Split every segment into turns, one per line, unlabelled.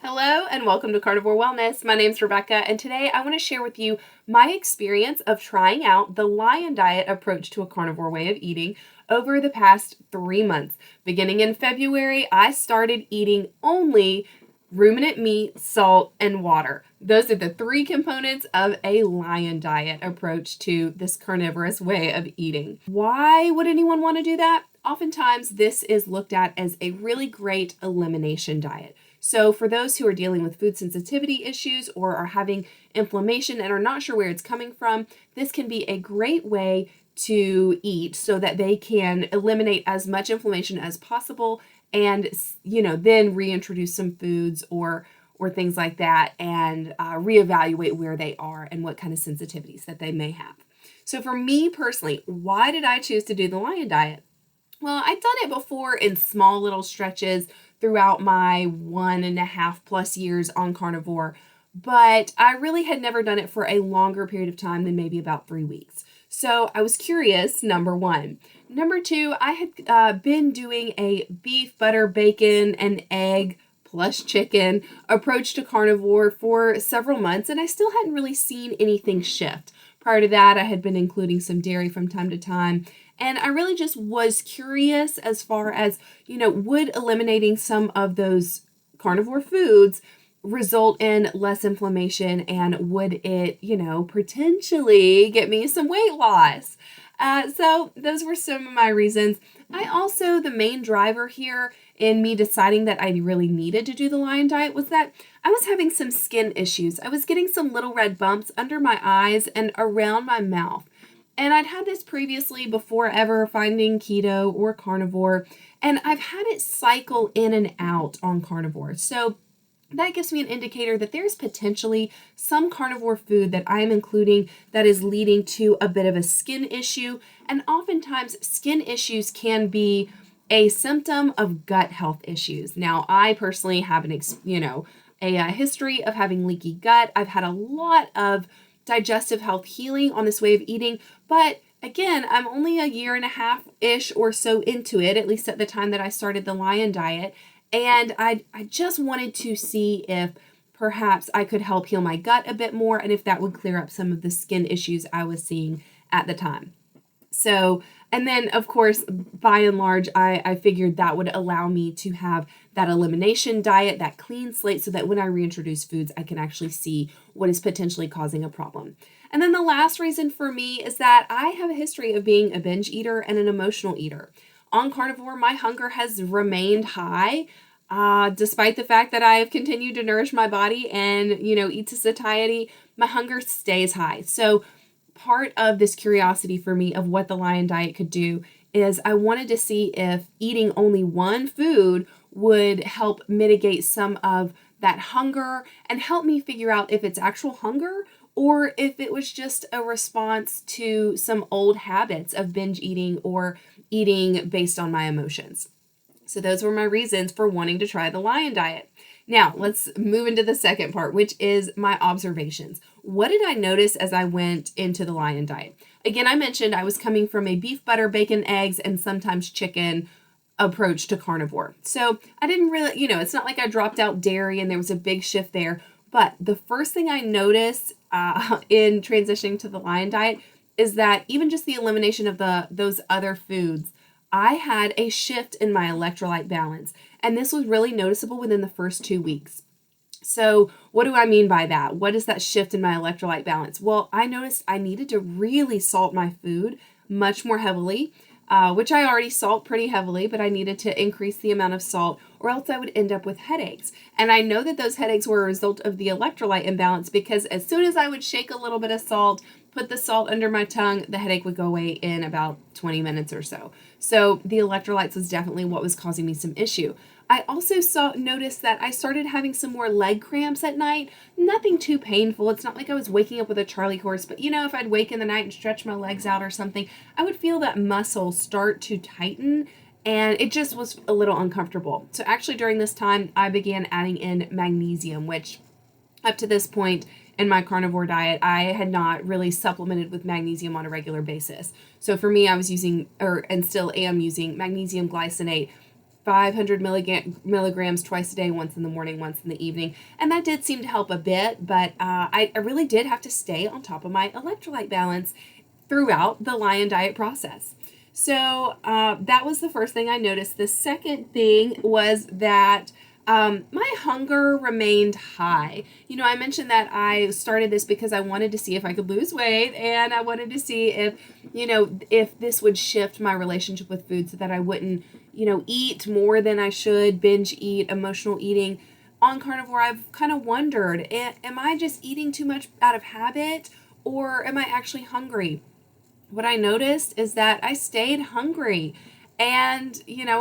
Hello and welcome to Carnivore Wellness. My name's Rebecca, and today I want to share with you my experience of trying out the Lion Diet approach to a carnivore way of eating over the past 3 months. Beginning in February, I started eating only ruminant meat, salt, and water. Those are the three components of a Lion Diet approach to this carnivorous way of eating. Why would anyone want to do that? Oftentimes, this is looked at as a really great elimination diet. So for those who are dealing with food sensitivity issues or are having inflammation and are not sure where it's coming from, this can be a great way to eat so that they can eliminate as much inflammation as possible and, then reintroduce some foods or things like that and reevaluate where they are and what kind of sensitivities that they may have. So for me personally, why did I choose to do the Lion Diet? Well, I've done it before in small little stretches throughout my 1.5+ years on carnivore, but I really had never done it for a longer period of time than maybe about 3 weeks. So I was curious, number one. Number two, I had been doing a beef, butter, bacon, and egg plus chicken approach to carnivore for several months, and I still hadn't really seen anything shift. Prior to that, I had been including some dairy from time to time. And I really just was curious as far as, would eliminating some of those carnivore foods result in less inflammation and would it, potentially get me some weight loss? So those were some of my reasons. The main driver here in me deciding that I really needed to do the Lion Diet was that I was having some skin issues. I was getting some little red bumps under my eyes and around my mouth. And I'd had this previously before ever finding keto or carnivore, and I've had it cycle in and out on carnivore. So that gives me an indicator that there's potentially some carnivore food that I'm including that is leading to a bit of a skin issue. And oftentimes skin issues can be a symptom of gut health issues. Now, I personally have a history of having leaky gut. I've had a lot of digestive health healing on this way of eating, but again, I'm only a 1.5-ish or so into it, at least at the time that I started the Lion Diet, and I just wanted to see if perhaps I could help heal my gut a bit more and if that would clear up some of the skin issues I was seeing at the time. So, and then of course, by and large, I figured that would allow me to have that elimination diet, that clean slate, so that when I reintroduce foods, I can actually see what is potentially causing a problem. And then the last reason for me is that I have a history of being a binge eater and an emotional eater. On carnivore, my hunger has remained high, despite the fact that I have continued to nourish my body and, eat to satiety, my hunger stays high. So part of this curiosity for me of what the Lion Diet could do is I wanted to see if eating only one food would help mitigate some of that hunger and help me figure out if it's actual hunger or if it was just a response to some old habits of binge eating or eating based on my emotions. So those were my reasons for wanting to try the Lion Diet. Now, let's move into the second part, which is my observations. What did I notice as I went into the Lion Diet? Again, I mentioned I was coming from a beef, butter, bacon, eggs, and sometimes chicken approach to carnivore. So I didn't really, it's not like I dropped out dairy and there was a big shift there. But the first thing I noticed in transitioning to the Lion Diet is that even just the elimination of those other foods, I had a shift in my electrolyte balance. And this was really noticeable within the first 2 weeks. So what do I mean by that? What is that shift in my electrolyte balance? Well, I noticed I needed to really salt my food much more heavily, which I already salt pretty heavily, but I needed to increase the amount of salt or else I would end up with headaches. And I know that those headaches were a result of the electrolyte imbalance because as soon as I would shake a little bit of salt, put the salt under my tongue, the headache would go away in about 20 minutes or so. So the electrolytes was definitely what was causing me some issue. I also noticed that I started having some more leg cramps at night. Nothing too painful. It's not like I was waking up with a Charlie horse, but if I'd wake in the night and stretch my legs out or something, I would feel that muscle start to tighten and it just was a little uncomfortable. So actually during this time, I began adding in magnesium, which up to this point in my carnivore diet, I had not really supplemented with magnesium on a regular basis. So for me, I was using, and still am using, magnesium glycinate 500 milligrams twice a day, once in the morning, once in the evening. And that did seem to help a bit, but I really did have to stay on top of my electrolyte balance throughout the Lion Diet process. So that was the first thing I noticed. The second thing was that my hunger remained high. I mentioned that I started this because I wanted to see if I could lose weight, and I wanted to see if this would shift my relationship with food so that I wouldn't, eat more than I should, binge eat, emotional eating. On carnivore, I've kind of wondered, am I just eating too much out of habit, or am I actually hungry? What I noticed is that I stayed hungry. And I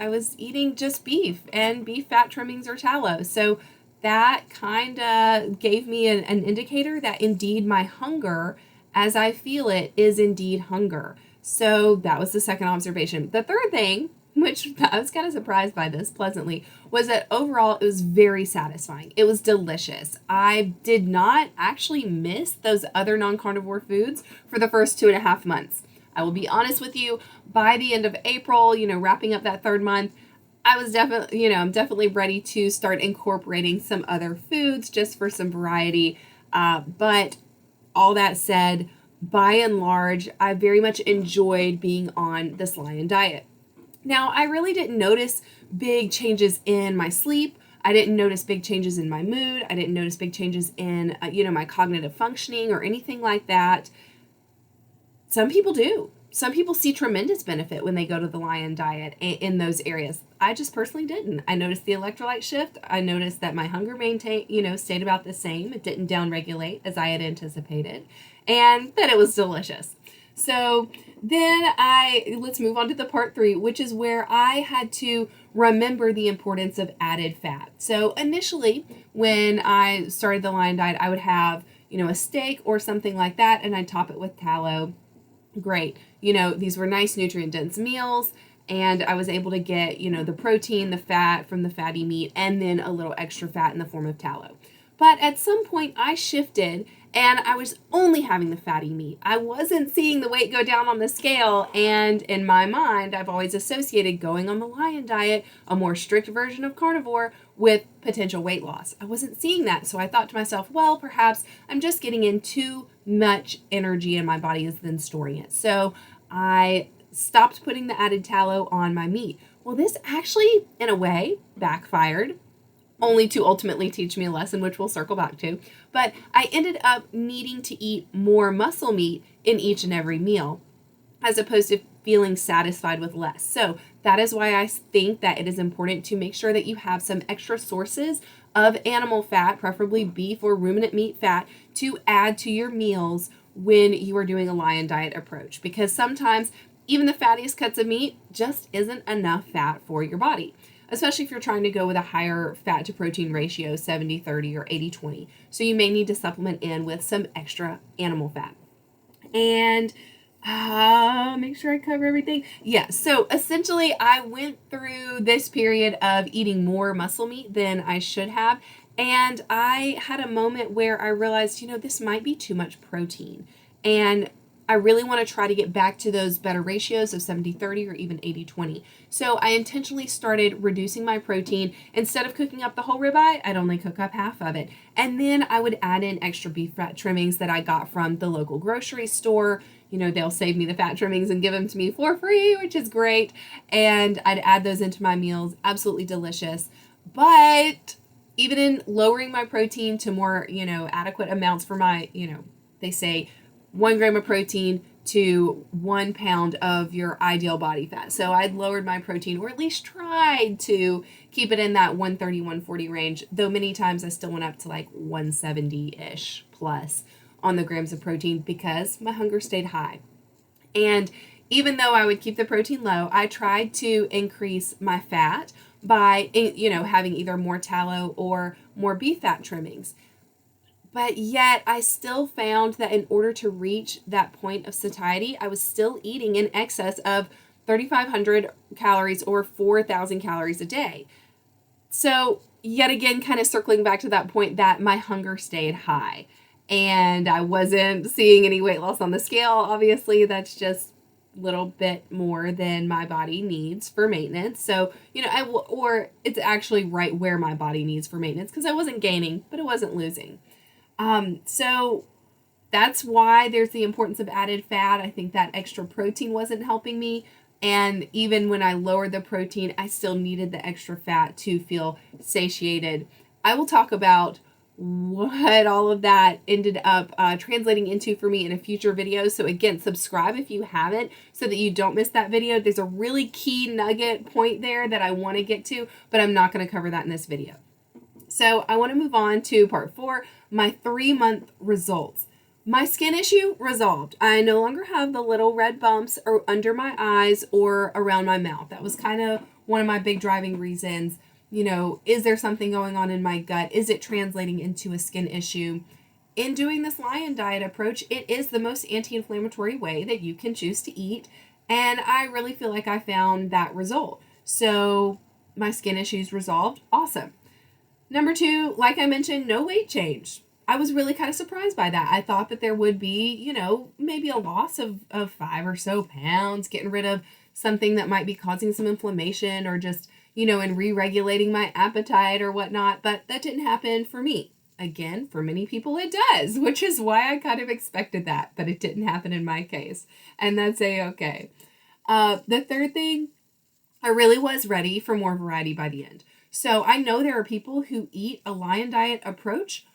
was eating just beef and beef fat trimmings or tallow. So that kind of gave me an indicator that indeed my hunger, as I feel it, is indeed hunger. So that was the second observation. The third thing, which I was kind of surprised by this pleasantly, was that overall it was very satisfying. It was delicious. I did not actually miss those other non-carnivore foods for the first 2.5 months. I will be honest with you, by the end of April, wrapping up that third month, I was definitely, I'm definitely ready to start incorporating some other foods just for some variety. But all that said, by and large, I very much enjoyed being on this Lion Diet. Now, I really didn't notice big changes in my sleep. I didn't notice big changes in my mood. I didn't notice big changes in, my cognitive functioning or anything like that. Some people do. Some people see tremendous benefit when they go to the Lion Diet in those areas. I just personally didn't. I noticed the electrolyte shift. I noticed that my hunger stayed about the same. It didn't downregulate as I had anticipated, and that it was delicious. So then let's move on to the part 3, which is where I had to remember the importance of added fat. So initially, when I started the Lion Diet, I would have, a steak or something like that, and I'd top it with tallow. Great. These were nice nutrient dense meals, and I was able to get, the protein, the fat from the fatty meat, and then a little extra fat in the form of tallow. But at some point I shifted and I was only having the fatty meat. I wasn't seeing the weight go down on the scale, and in my mind, I've always associated going on the Lion Diet, a more strict version of carnivore, with potential weight loss. I wasn't seeing that, so I thought to myself, well, perhaps I'm just getting in too much energy and my body is then storing it. So I stopped putting the added tallow on my meat. Well, this actually, in a way, backfired, only to ultimately teach me a lesson, which we'll circle back to. But I ended up needing to eat more muscle meat in each and every meal, as opposed to feeling satisfied with less. So that is why I think that it is important to make sure that you have some extra sources of animal fat, preferably beef or ruminant meat fat, to add to your meals when you are doing a Lion Diet approach. Because sometimes even the fattiest cuts of meat just isn't enough fat for your body, especially if you're trying to go with a higher fat to protein ratio, 70-30 or 80-20. So you may need to supplement in with some extra animal fat. And make sure I cover everything. Yeah, so essentially I went through this period of eating more muscle meat than I should have. And I had a moment where I realized, this might be too much protein. And I really want to try to get back to those better ratios of 70-30 or even 80-20. So I intentionally started reducing my protein. Instead of cooking up the whole ribeye, I'd only cook up half of it. And then I would add in extra beef fat trimmings that I got from the local grocery store. They'll save me the fat trimmings and give them to me for free, which is great. And I'd add those into my meals. Absolutely delicious. But even in lowering my protein to more, adequate amounts for my, they say 1 gram of protein to 1 pound of your ideal body fat. So I'd lowered my protein, or at least tried to keep it in that 130, 140 range, though many times I still went up to like 170-ish plus on the grams of protein because my hunger stayed high. And even though I would keep the protein low, I tried to increase my fat by, having either more tallow or more beef fat trimmings. But yet I still found that in order to reach that point of satiety, I was still eating in excess of 3,500 calories or 4,000 calories a day. So yet again, kind of circling back to that point that my hunger stayed high and I wasn't seeing any weight loss on the scale. Obviously, that's just little bit more than my body needs for maintenance. So, or it's actually right where my body needs for maintenance, because I wasn't gaining, but I wasn't losing. So that's why there's the importance of added fat. I think that extra protein wasn't helping me. And even when I lowered the protein, I still needed the extra fat to feel satiated. I will talk about what all of that ended up translating into for me in a future video. So again, subscribe if you haven't, so that you don't miss that video. There's a really key nugget point there that I want to get to, but I'm not going to cover that in this video. So I want to move on to part 4, my 3-month results. My skin issue resolved. I no longer have the little red bumps or under my eyes or around my mouth. That was kind of one of my big driving reasons. Is there something going on in my gut? Is it translating into a skin issue? In doing this lion diet approach, it is the most anti-inflammatory way that you can choose to eat. And I really feel like I found that result. So my skin issues resolved. Awesome. Number 2, like I mentioned, no weight change. I was really kind of surprised by that. I thought that there would be, maybe a loss of 5 or so pounds, getting rid of something that might be causing some inflammation, or just, and re-regulating my appetite or whatnot. But that didn't happen for me. Again, for many people it does, which is why I kind of expected that, but it didn't happen in my case. And that's okay. The third thing, I really was ready for more variety by the end. So I know there are people who eat a lion diet approach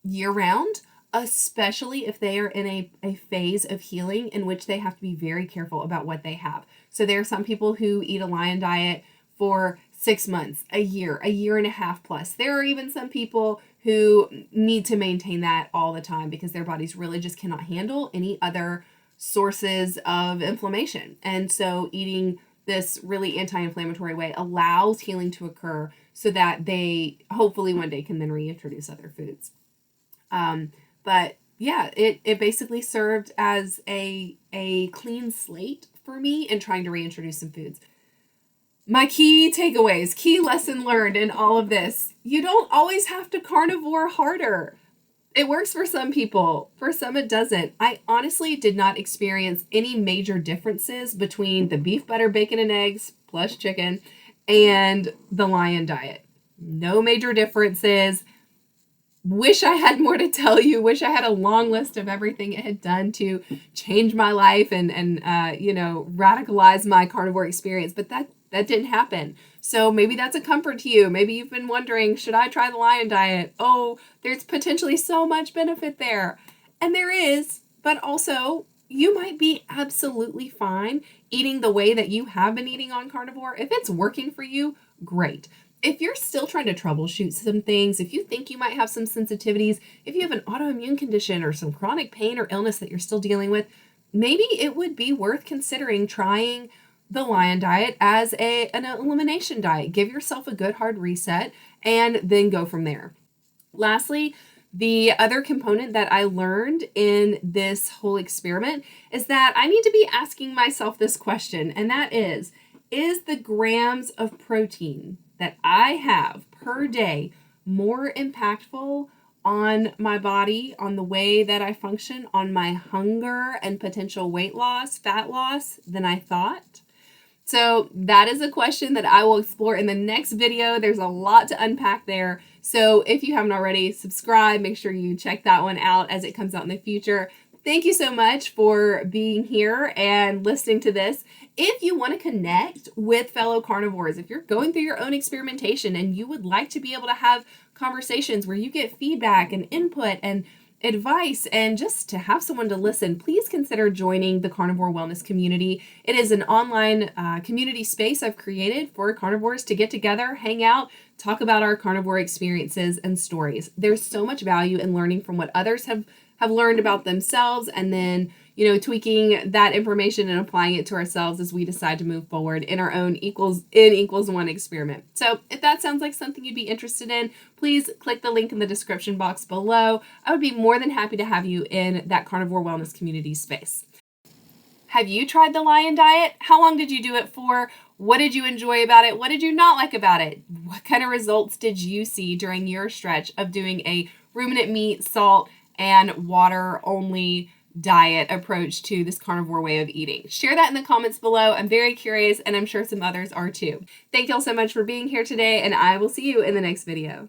year round, especially if they are in a phase of healing in which they have to be very careful about what they have. So there are some people who eat a lion diet for 6 months, a year and a half plus. There are even some people who need to maintain that all the time because their bodies really just cannot handle any other sources of inflammation. And so eating this really anti-inflammatory way allows healing to occur so that they hopefully one day can then reintroduce other foods. But yeah, it basically served as a clean slate for me in trying to reintroduce some foods. My key takeaways, key lesson learned in all of this: you don't always have to carnivore harder. It works for some people, for some it doesn't. I honestly did not experience any major differences between the beef, butter, bacon, and eggs plus chicken and the lion diet. No major differences. Wish I had more to tell you. Wish I had a long list of everything it had done to change my life and radicalize my carnivore experience. But that didn't happen. So maybe that's a comfort to you. Maybe you've been wondering, should I try the lion diet? Oh, there's potentially so much benefit there. And there is, but also you might be absolutely fine eating the way that you have been eating on carnivore. If it's working for you, great. If you're still trying to troubleshoot some things, if you think you might have some sensitivities, if you have an autoimmune condition or some chronic pain or illness that you're still dealing with, maybe it would be worth considering trying the lion diet as an elimination diet. Give yourself a good hard reset and then go from there. Lastly, the other component that I learned in this whole experiment is that I need to be asking myself this question, and that is the grams of protein that I have per day more impactful on my body, on the way that I function, on my hunger and potential weight loss, fat loss, than I thought? So that is a question that I will explore in the next video. There's a lot to unpack there. So if you haven't already, subscribe. Make sure you check that one out as it comes out in the future. Thank you so much for being here and listening to this. If you want to connect with fellow carnivores, if you're going through your own experimentation and you would like to be able to have conversations where you get feedback and input and advice and just to have someone to listen, please consider joining the Carnivore Wellness community. It is an online community space I've created for carnivores to get together, hang out, talk about our carnivore experiences and stories. There's so much value in learning from what others have learned about themselves, and then tweaking that information and applying it to ourselves as we decide to move forward in our own equals one experiment. So if that sounds like something you'd be interested in, please click the link in the description box below. I would be more than happy to have you in that Carnivore Wellness community space. Have you tried the lion diet? How long did you do it for? What did you enjoy about it? What did you not like about it? What kind of results did you see during your stretch of doing a ruminant meat, salt, and water only diet approach to this carnivore way of eating? Share that in the comments below. I'm very curious, and I'm sure some others are too. Thank y'all so much for being here today, and I will see you in the next video.